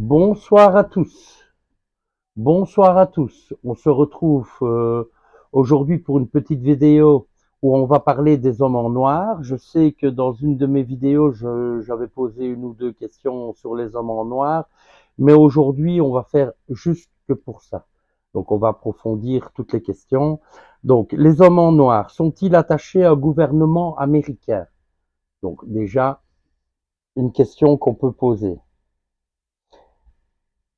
Bonsoir à tous. Bonsoir à tous. On se retrouve aujourd'hui pour une petite vidéo où on va parler des hommes en noir. Je sais que dans une de mes vidéos, j'avais posé une ou deux questions sur les hommes en noir, mais aujourd'hui, on va faire juste que pour ça. Donc, on va approfondir toutes les questions. Donc, les hommes en noir sont-ils attachés au gouvernement américain? Donc, déjà, une question qu'on peut poser.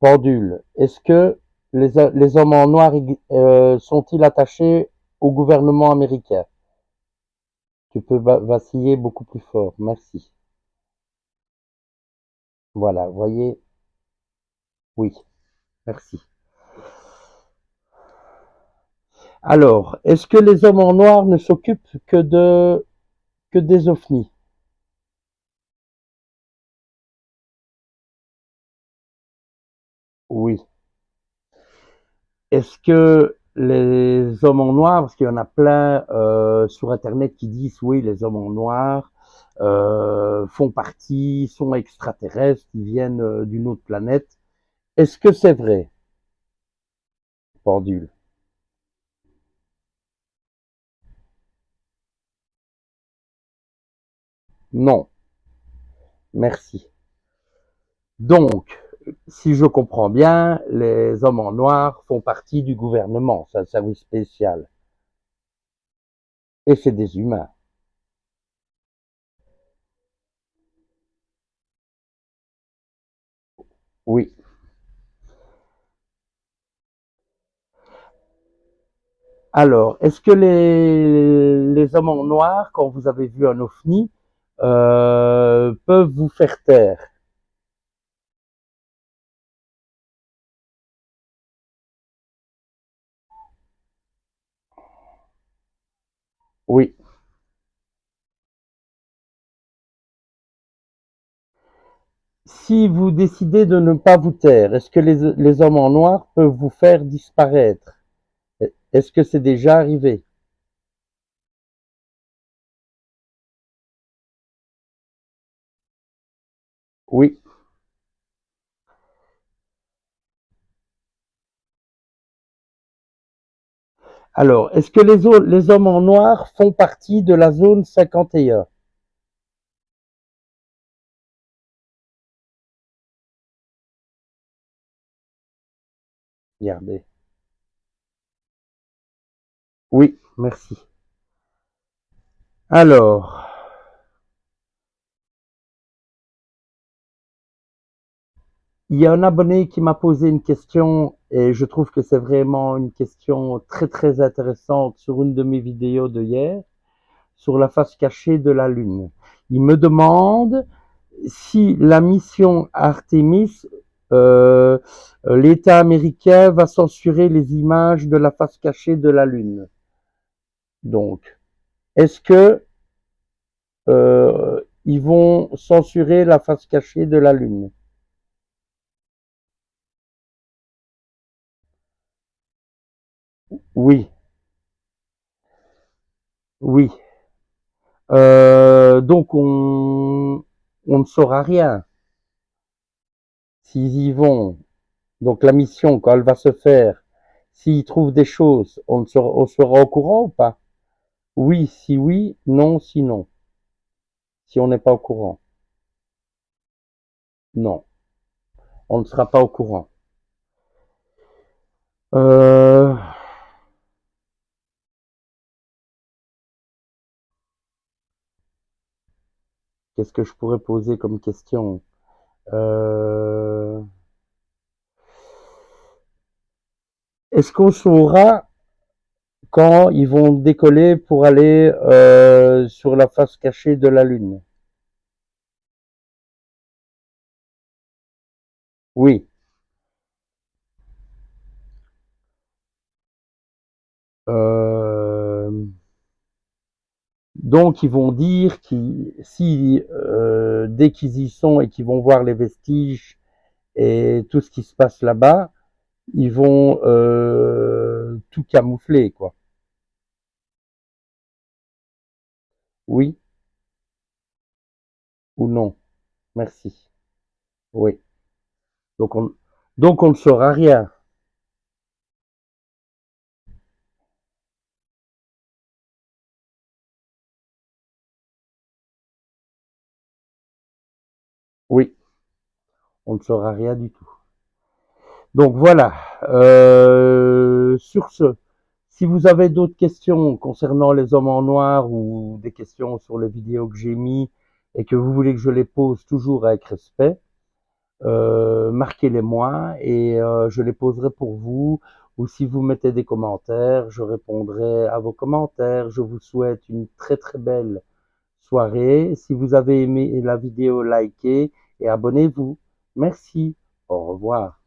Pendule, est-ce que les hommes en noir sont-ils attachés au gouvernement américain? Tu peux vaciller beaucoup plus fort, merci. Voilà, voyez, oui, merci. Alors, est-ce que les hommes en noir ne s'occupent que des ovnis? Oui. Est-ce que les hommes en noir, parce qu'il y en a plein sur Internet qui disent oui, les hommes en noir font partie, sont extraterrestres, ils viennent d'une autre planète. Est-ce que c'est vrai, Pendule? Non, merci. Donc, si je comprends bien, les hommes en noir font partie du gouvernement, c'est un service spécial. Et c'est des humains. Oui. Alors, est-ce que les hommes en noir, quand vous avez vu un ovni, peuvent vous faire taire? Oui. Si vous décidez de ne pas vous taire, est-ce que les hommes en noir peuvent vous faire disparaître? Est-ce que c'est déjà arrivé? Oui. Alors, est-ce que les hommes en noir font partie de la zone 51? Regardez. Oui, merci. Alors, il y a un abonné qui m'a posé une question et je trouve que c'est vraiment une question très très intéressante sur une de mes vidéos de hier, sur la face cachée de la Lune. Il me demande si la mission Artemis, euh, l'État américain va censurer les images de la face cachée de la Lune. Donc, est-ce que ils vont censurer la face cachée de la Lune? Oui, oui. Donc on ne saura rien s'ils y vont. Donc la mission, quand elle va se faire, s'ils trouvent des choses, on sera au courant ou pas? Oui, si oui, non, si non. Si on n'est pas au courant, non, on ne sera pas au courant. Euh, Qu'est-ce que je pourrais poser comme question? Est-ce qu'on saura quand ils vont décoller pour aller sur la face cachée de la Lune? Oui. Euh, donc ils vont dire qu'ils, si dès qu'ils y sont et qu'ils vont voir les vestiges et tout ce qui se passe là-bas, ils vont tout camoufler, quoi. Oui ou non? Merci. Oui. Donc on, donc on ne saura rien. Oui, on ne saura rien du tout. Donc voilà. Sur ce, si vous avez d'autres questions concernant les hommes en noir ou des questions sur les vidéos que j'ai mis et que vous voulez que je les pose toujours avec respect, marquez-les moi et je les poserai pour vous. Ou si vous mettez des commentaires, je répondrai à vos commentaires. Je vous souhaite une très très belle soirée. Si vous avez aimé la vidéo, likez et abonnez-vous. Merci. Au revoir.